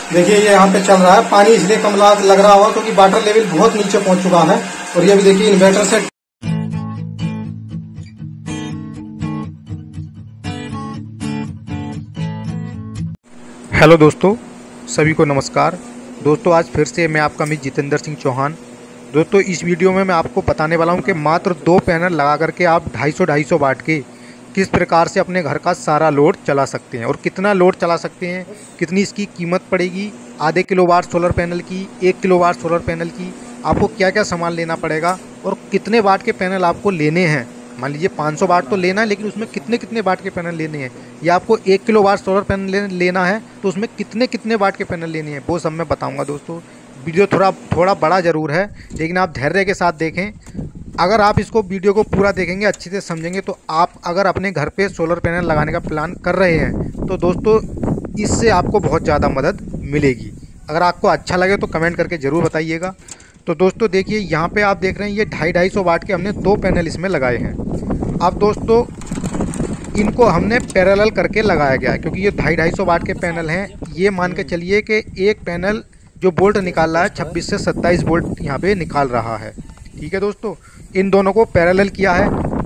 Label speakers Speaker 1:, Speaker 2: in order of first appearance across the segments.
Speaker 1: देखिए ये यहाँ पे चल रहा है। पानी इसलिए कम लग रहा होगा क्योंकि वाटर लेवल बहुत नीचे पहुंच चुका है। और ये भी देखिए इन्वर्टर से
Speaker 2: हेलो दोस्तों, सभी को नमस्कार। दोस्तों आज फिर से मैं आपका मित्र जितेंद्र सिंह चौहान। दोस्तों इस वीडियो में मैं आपको बताने वाला हूं कि मात्र 2 पैनल लगा करके आप 250 वाट के किस प्रकार से अपने घर का सारा लोड चला सकते हैं और कितना लोड चला सकते हैं, कितनी इसकी कीमत पड़ेगी, आधे किलोवाट सोलर पैनल की, 1 किलोवाट सोलर पैनल की, आपको क्या क्या सामान लेना पड़ेगा और कितने वाट के पैनल आपको लेने हैं। मान लीजिए 500 वाट तो लेना है, लेकिन उसमें कितने वाट के पैनल लेने हैं, या आपको 1 किलोवाट सोलर पैनल लेना है तो उसमें कितने वाट के पैनल लेने हैं, वो सब मैं बताऊंगा। दोस्तों वीडियो थोड़ा बड़ा ज़रूर है, लेकिन आप धैर्य के साथ देखें। अगर आप इसको वीडियो को पूरा देखेंगे, अच्छे से समझेंगे, तो आप अगर अपने घर पे सोलर पैनल लगाने का प्लान कर रहे हैं तो दोस्तों इससे आपको बहुत ज़्यादा मदद मिलेगी। अगर आपको अच्छा लगे तो कमेंट करके ज़रूर बताइएगा। तो दोस्तों देखिए यहाँ पे आप देख रहे हैं ये 250 वाट के हमने 2 पैनल इसमें लगाए हैं। अब दोस्तों इनको हमने पैरेलल करके लगाया गया है, क्योंकि ये 250 वाट के पैनल हैं। ये मान के चलिए कि एक पैनल जो वोल्ट निकाल रहा है 26 से 27 वोल्ट यहाँ पे निकाल रहा है। ठीक है दोस्तों, इन दोनों को पैरेलल किया है।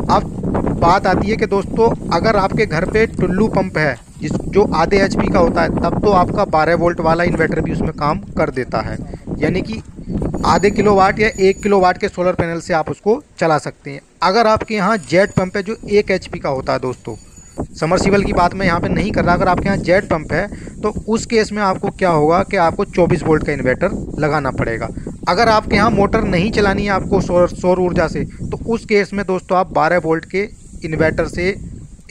Speaker 2: अब बात आती है कि दोस्तों अगर आपके घर पे टुल्लू पंप है जो आधे HP का होता है, तब तो आपका 12 वोल्ट वाला इन्वर्टर भी उसमें काम कर देता है, यानी कि आधे किलोवाट या 1 किलोवाट के सोलर पैनल से आप उसको चला सकते हैं। अगर आपके यहाँ जेट पंप है जो 1 HP का होता है, दोस्तों समरसीबल की बात मैं यहाँ पे नहीं कर रहा, अगर आपके यहाँ जेट पंप है तो उस केस में आपको क्या होगा कि आपको 24 वोल्ट का इन्वर्टर लगाना पड़ेगा। अगर आपके यहाँ मोटर नहीं चलानी है आपको सौर ऊर्जा से, तो उस केस में दोस्तों आप 12 वोल्ट के इन्वर्टर से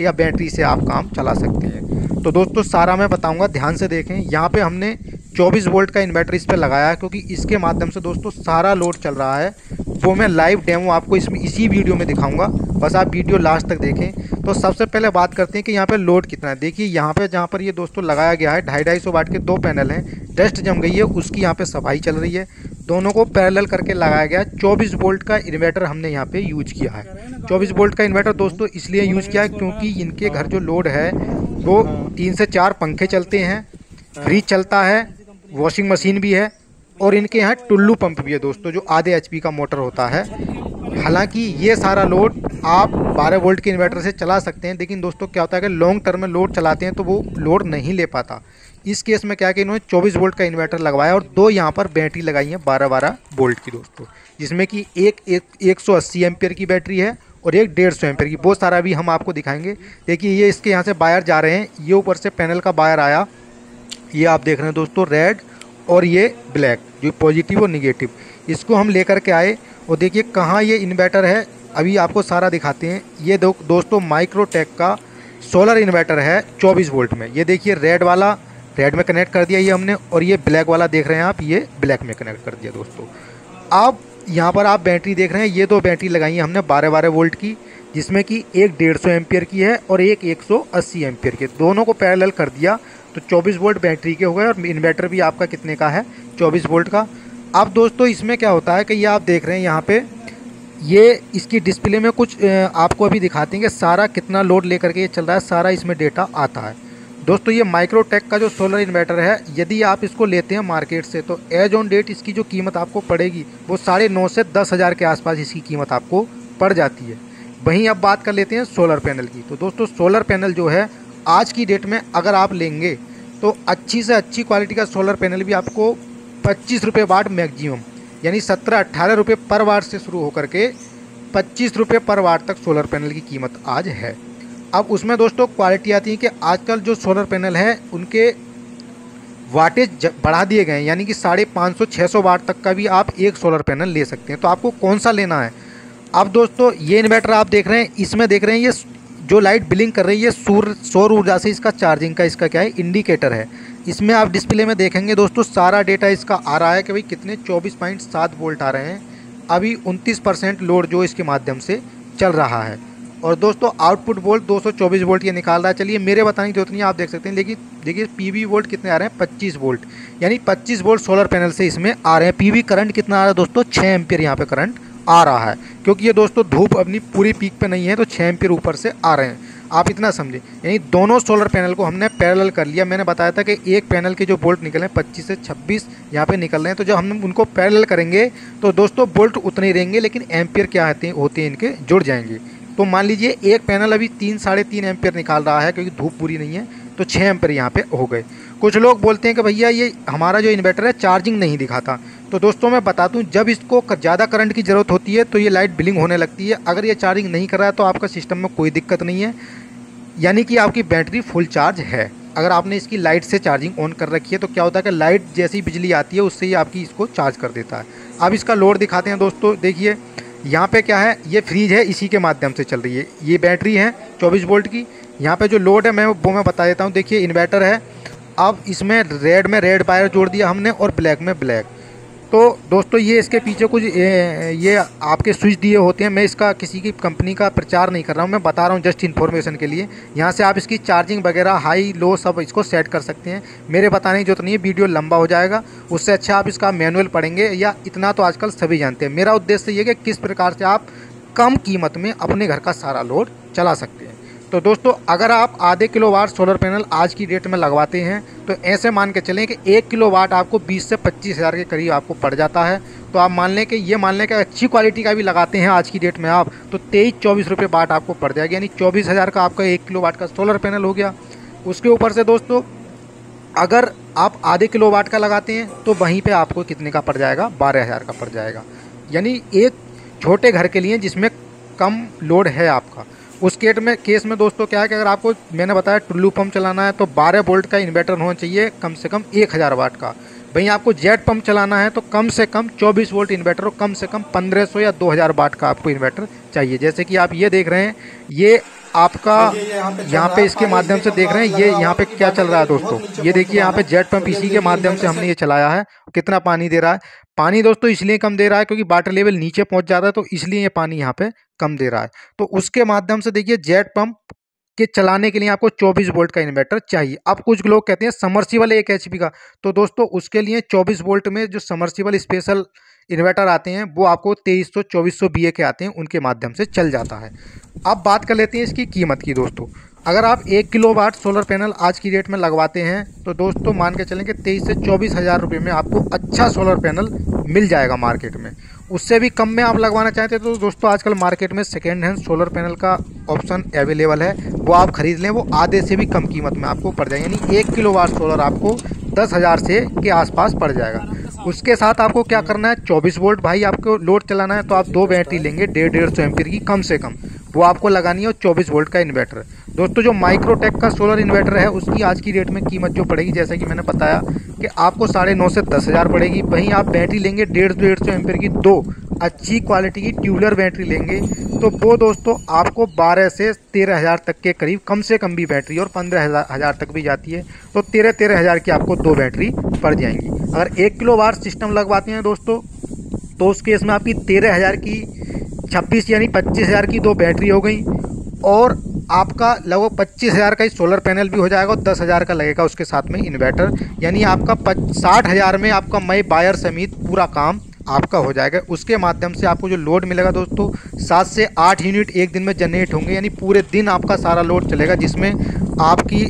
Speaker 2: या बैटरी से आप काम चला सकते हैं। तो दोस्तों सारा मैं बताऊंगा, ध्यान से देखें। यहाँ पे हमने 24 वोल्ट का इन्वर्टर इस पर लगाया है, क्योंकि इसके माध्यम से दोस्तों सारा लोड चल रहा है। वो मैं लाइव डेमो आपको इसी वीडियो में दिखाऊंगा, बस आप वीडियो लास्ट तक देखें। तो सबसे पहले बात करते हैं कि यहाँ पे लोड कितना है। देखिए यहाँ पे जहाँ पर ये दोस्तों लगाया गया है 250 वाट के 2 पैनल हैं। डस्ट जम गई है, उसकी यहाँ पे सफाई चल रही है। दोनों को पैरेलल करके लगाया गया है। 24 वोल्ट का इन्वर्टर हमने यहाँ पे यूज किया है। 24 वोल्ट का इन्वर्टर दोस्तों इसलिए यूज किया है क्योंकि इनके घर जो लोड है वो 3 से 4 पंखे चलते हैं, फ्रिज चलता है, वॉशिंग मशीन भी है, और इनके यहाँ टुल्लू पंप भी है दोस्तों जो आधे HP का मोटर होता है। हालांकि ये सारा लोड आप 12 वोल्ट के इन्वर्टर से चला सकते हैं, लेकिन दोस्तों क्या होता है कि लॉन्ग टर्म में लोड चलाते हैं तो वो लोड नहीं ले पाता। इस केस में क्या कि इन्होंने 24 वोल्ट का इन्वर्टर लगवाया और 2 यहाँ पर बैटरी लगाई है 12-12 वोल्ट की दोस्तों, जिसमें कि एक 180 एम्पियर की बैटरी है और एक 150 एम्पियर की। वो सारा भी हम आपको दिखाएंगे। देखिए ये इसके यहाँ से वायर जा रहे हैं, ये ऊपर से पैनल का वायर आया, ये आप देख रहे हैं दोस्तों रेड, और ये ब्लैक जो पॉजिटिव और निगेटिव, इसको हम लेकर के आए। और देखिए कहाँ ये इन्वर्टर है, अभी आपको सारा दिखाते हैं। ये दोस्तों माइक्रोटेक का सोलर इन्वर्टर है 24 वोल्ट में। ये देखिए रेड वाला रेड में कनेक्ट कर दिया ये हमने, और ये ब्लैक वाला देख रहे हैं आप, ये ब्लैक में कनेक्ट कर दिया दोस्तों। अब यहाँ पर आप बैटरी देख रहे हैं, ये 2 बैटरी लगाई हैं हमने 12-12 वोल्ट की, जिसमें कि एक 150 एम्पियर की है और एक 180 एम्पियर की। दोनों को पैरेलल कर दिया तो 24 वोल्ट बैटरी के हो गए, और इन्वर्टर भी आपका कितने का है, 24 वोल्ट का। अब दोस्तों इसमें क्या होता है कि ये आप देख रहे हैं यहाँ पे, ये इसकी डिस्प्ले में कुछ आपको अभी दिखाते हैं कि सारा कितना लोड लेकर के ये चल रहा है, सारा इसमें डेटा आता है। दोस्तों ये माइक्रोटेक का जो सोलर इन्वर्टर है, यदि आप इसको लेते हैं मार्केट से तो एज ऑन डेट इसकी जो कीमत आपको पड़ेगी वो 9.5 से 10 हज़ार के आसपास इसकी कीमत आपको पड़ जाती है। वहीं अब बात कर लेते हैं सोलर पैनल की। तो दोस्तों सोलर पैनल जो है आज की डेट में अगर आप लेंगे तो अच्छी से अच्छी क्वालिटी का सोलर पैनल भी आपको 25 रुपये वाट मैक्सिमम, यानी 17-18 रुपये पर वाट से शुरू होकर के 25 रुपये पर वाट तक सोलर पैनल की कीमत आज है। अब उसमें दोस्तों क्वालिटी आती है कि आजकल जो सोलर पैनल है उनके वाटेज बढ़ा दिए गए हैं, यानी कि 550-600 वाट तक का भी आप एक सोलर पैनल ले सकते हैं। तो आपको कौन सा लेना है। अब दोस्तों ये इन्वर्टर आप देख रहे हैं, इसमें देख रहे हैं ये जो लाइट ब्लिंक कर रही है सौर ऊर्जा से इसका चार्जिंग का इसका क्या है इंडिकेटर है। इसमें आप डिस्प्ले में देखेंगे दोस्तों सारा डेटा इसका आ रहा है कि भाई कितने 24.7 वोल्ट आ रहे हैं। अभी 29% लोड जो इसके माध्यम से चल रहा है, और दोस्तों आउटपुट वोल्ट 224 वोल्ट ये निकाल रहा है। चलिए मेरे बताने की जरूरत नहीं है, आप देख सकते हैं। लेकिन देखिए PV वोल्ट कितने आ रहे हैं, 25 वोल्ट, यानी 25 वोल्ट सोलर पैनल से इसमें आ रहे हैं। PV करंट कितना आ रहा है दोस्तों, 6 एम्पियर यहाँ पे करंट आ रहा है, क्योंकि ये दोस्तों धूप अपनी पूरी पीक पे नहीं है तो 6 एम्पियर ऊपर से आ रहे हैं। आप इतना समझे, यानी दोनों सोलर पैनल को हमने पैरेलल कर लिया। मैंने बताया था कि एक पैनल के जो बोल्ट निकले 25 से 26 यहाँ पे निकल रहे हैं, तो जब हम उनको पैरेलल करेंगे तो दोस्तों बोल्ट उतने ही रहेंगे, लेकिन एम्पियर क्या होते हैं इनके जुड़ जाएंगे। तो मान लीजिए एक पैनल अभी 3-3.5 एम्पियर निकाल रहा है, क्योंकि धूप पूरी नहीं है, तो 6 एम्पियर यहाँ पे हो गए। कुछ लोग बोलते हैं कि भैया ये हमारा जो इन्वर्टर है चार्जिंग नहीं दिखाता। तो दोस्तों मैं बता दूं, जब इसको ज़्यादा करंट की ज़रूरत होती है तो ये लाइट ब्लिंक होने लगती है। अगर ये चार्जिंग नहीं कर रहा है तो आपका सिस्टम में कोई दिक्कत नहीं है, यानी कि आपकी बैटरी फुल चार्ज है। अगर आपने इसकी लाइट से चार्जिंग ऑन कर रखी है तो क्या होता है कि लाइट जैसी बिजली आती है उससे ही आपकी इसको चार्ज कर देता है। अब इसका लोड दिखाते हैं दोस्तों। देखिए यहाँ पे क्या है, ये फ्रीज है, इसी के माध्यम से चल रही है। ये बैटरी है 24 वोल्ट की। यहाँ पे जो लोड है मैं बता देता हूँ। देखिए इन्वर्टर है, अब इसमें रेड वायर जोड़ दिया हमने और ब्लैक में ब्लैक। तो दोस्तों ये इसके पीछे कुछ ये आपके स्विच दिए होते हैं। मैं इसका किसी की कंपनी का प्रचार नहीं कर रहा हूँ, मैं बता रहा हूँ जस्ट इन्फॉर्मेशन के लिए। यहाँ से आप इसकी चार्जिंग वगैरह हाई लो सब इसको सेट कर सकते हैं। मेरे बताने की जरूरत नहीं है, वीडियो लंबा हो जाएगा। उससे अच्छा आप इसका मैनुअल पढ़ेंगे, या इतना तो आजकल सभी जानते हैं। मेरा उद्देश्य ये कि किस प्रकार से आप कम कीमत में अपने घर का सारा लोड चला सकते हैं। तो दोस्तों अगर आप आधे किलोवाट सोलर पैनल आज की डेट में लगवाते हैं तो ऐसे मान के चलें कि 1 किलोवाट आपको 20 से 25 हज़ार के करीब आपको पड़ जाता है। तो आप मान लें कि अच्छी क्वालिटी का भी लगाते हैं आज की डेट में आप, तो 23-24 रुपये वाट आपको पड़ जाएगा, यानी 24,000 का आपका 1 किलोवाट का सोलर पैनल हो गया। उसके ऊपर से दोस्तों अगर आप आधे किलोवाट का लगाते हैं तो वहीं पर आपको कितने का पड़ जाएगा, 12,000 का पड़ जाएगा। यानी एक छोटे घर के लिए जिसमें कम लोड है आपका, उस केस में दोस्तों क्या है कि अगर आपको मैंने बताया टुल्लू पंप चलाना है तो 12 वोल्ट का इन्वर्टर होना चाहिए, कम से कम 1000 वाट का। वहीं आपको जेट पंप चलाना है तो कम से कम 24 वोल्ट इन्वर्टर और कम से कम 1500 या 2000 वाट का आपको इन्वर्टर चाहिए। जैसे कि आप ये देख रहे हैं, ये आपका यहाँ पे इसके माध्यम से देख रहे हैं, ये यहाँ पे क्या चल रहा है दोस्तों। ये देखिए यहाँ पे जेट पंप इसी के माध्यम से हमने ये चलाया है। कितना पानी दे रहा है, पानी दोस्तों इसलिए कम दे रहा है क्योंकि वाटर लेवल नीचे पहुँच जाता है, तो इसलिए ये पानी यहाँ पे कम दे रहा है। तो उसके माध्यम से देखिए जेट पंप के चलाने के लिए आपको 24 वोल्ट का इन्वर्टर चाहिए। अब कुछ लोग कहते हैं समर्सिबल 1 HP का, तो दोस्तों उसके लिए 24 वोल्ट में जो समर्सिबल स्पेशल इन्वर्टर आते हैं वो आपको 2300-2400 VA के आते हैं, उनके माध्यम से चल जाता है। अब बात कर लेते हैं इसकी कीमत की दोस्तों। अगर आप 1 किलोवाट सोलर पैनल आज की डेट में लगवाते हैं तो दोस्तों मान के चलें कि 23 से 24 हज़ार रुपये में आपको अच्छा सोलर पैनल मिल जाएगा मार्केट में। उससे भी कम में आप लगवाना चाहते हैं तो दोस्तों आजकल मार्केट में सेकेंड हैंड सोलर पैनल का ऑप्शन अवेलेबल है, वो आप खरीद लें, वो आधे से भी कम कीमत में आपको पड़ जाएगा। यानी 1 किलोवाट सोलर आपको 10,000 से के आसपास पड़ जाएगा। उसके साथ आपको क्या करना है, 24 वोल्ट भाई आपको लोड चलाना है तो आप 2 बैटरी लेंगे 150 एम्पीयर की कम से कम, वो आपको लगानी है, और 24 वोल्ट का इन्वर्टर। दोस्तों जो माइक्रोटेक का सोलर इन्वर्टर है उसकी आज की डेट में कीमत जो पड़ेगी, जैसे कि मैंने बताया कि आपको 9.5 से 10,000 पड़ेगी। वहीं आप बैटरी लेंगे 150 एम्पीयर की 2 अच्छी क्वालिटी की ट्यूबुलर बैटरी लेंगे तो वो दोस्तों आपको 12 से 13,000 तक के करीब, कम से कम भी बैटरी, और 15,000 तक भी जाती है तो 13,000 की आपको 2 बैटरी पड़ जाएंगी। अगर 1 किलोवाट सिस्टम लगवाते हैं दोस्तों तो उस केस में आपकी 13,000 की 26 यानी 25,000 की 2 बैटरी हो गई, और आपका लगभग 25,000 का ही सोलर पैनल भी हो जाएगा, और 10,000 का लगेगा उसके साथ में इन्वर्टर। यानी आपका 60,000 में आपका मई बायर समेत पूरा काम आपका हो जाएगा। उसके माध्यम से आपको जो लोड मिलेगा दोस्तों 7 से 8 यूनिट एक दिन में जनरेट होंगे, यानी पूरे दिन आपका सारा लोड चलेगा, जिसमें आपकी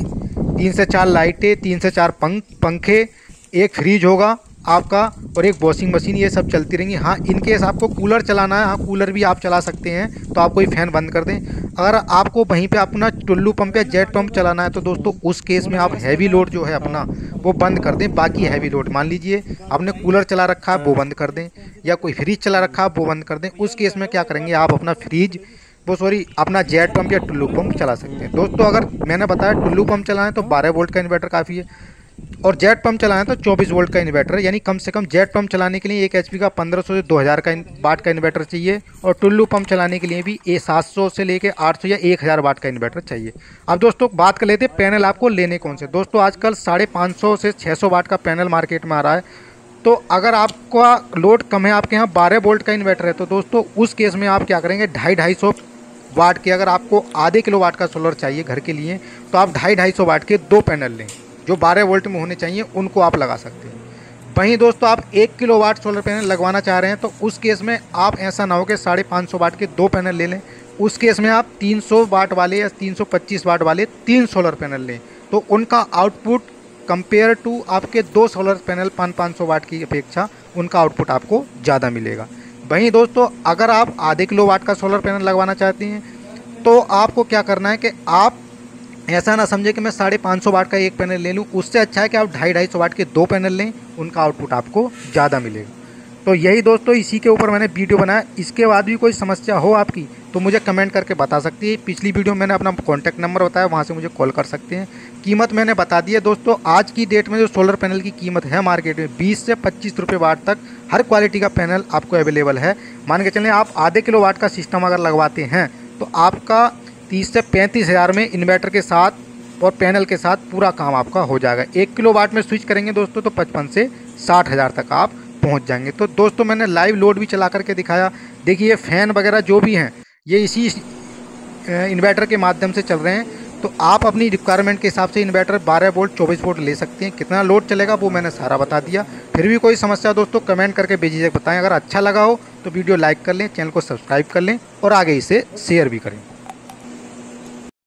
Speaker 2: 3 से 4 लाइटें, 3 से 4 पंखे, एक फ्रिज होगा आपका, और एक वॉशिंग मशीन, ये सब चलती रहेंगी। हाँ इनकेस आपको कूलर चलाना है, हाँ कूलर भी आप चला सकते हैं, तो आप कोई फ़ैन बंद कर दें। अगर आपको वहीं पे अपना टुल्लू पंप या जेट पंप चलाना है तो दोस्तों उस केस में आप हैवी लोड जो है अपना वो बंद कर दें। बाकी हैवी लोड मान लीजिए आपने कूलर चला रखा है वो बंद कर दें, या कोई फ्रिज चला रखा है वो बंद कर दें। उस केस में क्या करेंगे, आप अपना अपना जेट पंप या टुल्लू पंप चला सकते हैं। दोस्तों अगर मैंने बताया टुल्लू पंप चलाएं तो 12 वोल्ट का इन्वर्टर काफ़ी है, और जेट पंप चलाना तो 24 वोल्ट का इन्वर्टर है। यानी कम से कम जेट पंप चलाने के लिए 1 HP का 1500 से 2000 का वाट का इन्वर्टर चाहिए, और टुल्लू पंप चलाने के लिए भी 700 से लेके 800 या 1000 वाट का इन्वर्टर चाहिए। अब दोस्तों बात कर लेते हैं पैनल आपको लेने कौन से। दोस्तों आजकल 550 से 600 वाट का पैनल मार्केट में आ रहा है, तो अगर आपका लोड कम है, आपके यहाँ 12 वोल्ट का इन्वर्टर है, तो दोस्तों उस केस में आप क्या करेंगे, 250 वाट के, अगर आपको आधे किलो वाट का सोलर चाहिए घर के लिए तो आप 250 वाट के 2 पैनल लें जो 12 वोल्ट में होने चाहिए, उनको आप लगा सकते हैं। वहीं दोस्तों आप 1 किलोवाट सोलर पैनल लगवाना चाह रहे हैं तो उस केस में आप ऐसा ना हो कि 550 वाट के 2 पैनल ले लें, उस केस में आप 300 वाट वाले या 325 वाट वाले 3 सोलर पैनल लें तो उनका आउटपुट कंपेयर टू आपके 2 सोलर पैनल 500 वाट की अपेक्षा उनका आउटपुट आपको ज़्यादा मिलेगा। वहीं दोस्तों अगर आप आधे किलो वाट का सोलर पैनल लगवाना चाहते हैं तो आपको क्या करना है कि आप ऐसा ना समझे कि मैं 550 वाट का एक पैनल ले लूँ, उससे अच्छा है कि आप 250 वाट के 2 पैनल लें, उनका आउटपुट आपको ज़्यादा मिलेगा। तो यही दोस्तों इसी के ऊपर मैंने वीडियो बनाया। इसके बाद भी कोई समस्या हो आपकी तो मुझे कमेंट करके बता सकती है। पिछली वीडियो में मैंने अपना कॉन्टैक्ट नंबर बताया, वहाँ से मुझे कॉल कर सकते हैं। कीमत मैंने बता दी है दोस्तों। आज की डेट में जो सोलर पैनल की कीमत है मार्केट में 20 से 25 रुपये वाट तक हर क्वालिटी का पैनल आपको अवेलेबल है। मान के चलें आप आधे किलो वाट का सिस्टम अगर लगवाते हैं तो आपका 30 से 35 हज़ार में इन्वर्टर के साथ और पैनल के साथ पूरा काम आपका हो जाएगा। 1 किलो वाट में स्विच करेंगे दोस्तों तो 55 से 60 हज़ार तक आप पहुंच जाएंगे। तो दोस्तों मैंने लाइव लोड भी चला करके दिखाया। देखिए फ़ैन वगैरह जो भी हैं ये इसी इन्वर्टर के माध्यम से चल रहे हैं। तो आप अपनी रिक्वायरमेंट के हिसाब से इन्वर्टर 12 वोल्ट 24 वोल्ट ले सकते हैं। कितना लोड चलेगा वो मैंने सारा बता दिया। फिर भी कोई समस्या दोस्तों कमेंट करके बेझिझक बताएं। अगर अच्छा लगा हो तो वीडियो लाइक कर लें, चैनल को सब्सक्राइब कर लें और आगे इसे शेयर भी करें।